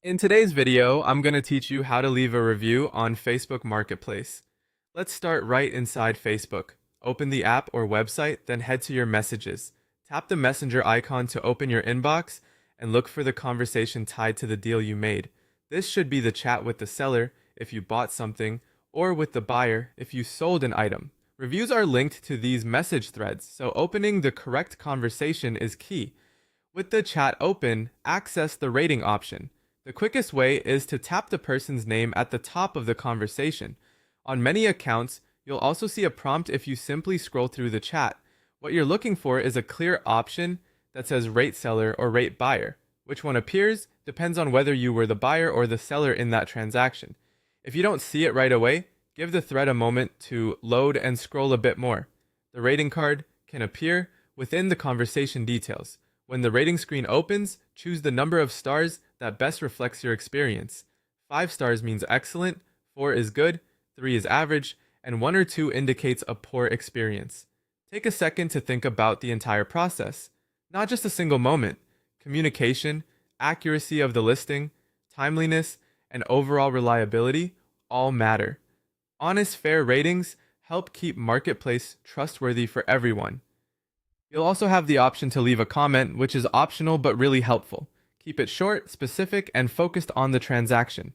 In today's video, I'm going to teach you how to leave a review on Facebook Marketplace. Let's start right inside Facebook. Open the app or website, then head to your messages. Tap the messenger icon to open your inbox and look for the conversation tied to the deal you made. This should be the chat with the seller if you bought something, or with the buyer if you sold an item. Reviews are linked to these message threads, so opening the correct conversation is key. With the chat open, access the rating option. The quickest way is to tap the person's name at the top of the conversation. On many accounts, you'll also see a prompt if you simply scroll through the chat. What you're looking for is a clear option that says rate seller or rate buyer. Which one appears depends on whether you were the buyer or the seller in that transaction. If you don't see it right away, give the thread a moment to load and scroll a bit more. The rating card can appear within the conversation details. When the rating screen opens, choose the number of stars that best reflects your experience. 5 stars means excellent, 4 is good, 3 is average, and 1 or 2 indicates a poor experience. Take a second to think about the entire process, not just a single moment. Communication, accuracy of the listing, timeliness, and overall reliability all matter. Honest, fair ratings help keep Marketplace trustworthy for everyone. You'll also have the option to leave a comment, which is optional but really helpful. Keep it short, specific, and focused on the transaction.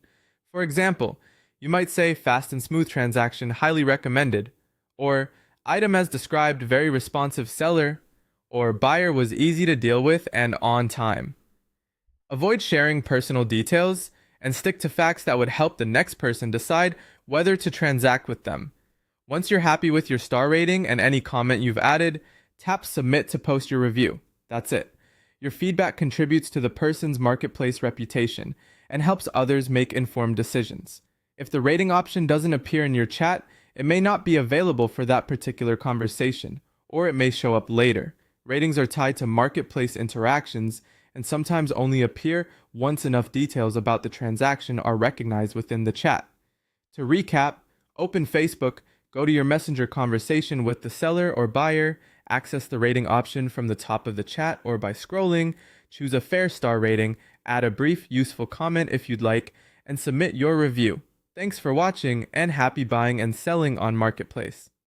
For example, you might say fast and smooth transaction, highly recommended, or item as described, very responsive seller, or buyer was easy to deal with and on time. Avoid sharing personal details and stick to facts that would help the next person decide whether to transact with them. Once you're happy with your star rating and any comment you've added, tap submit to post your review. That's it. Your feedback contributes to the person's marketplace reputation and helps others make informed decisions. If the rating option doesn't appear in your chat, it may not be available for that particular conversation, or it may show up later. Ratings are tied to marketplace interactions and sometimes only appear once enough details about the transaction are recognized within the chat. To recap, open Facebook, go to your messenger conversation with the seller or buyer, access the rating option from the top of the chat or by scrolling, choose a fair star rating, add a brief, useful comment if you'd like, and submit your review. Thanks for watching and happy buying and selling on Marketplace.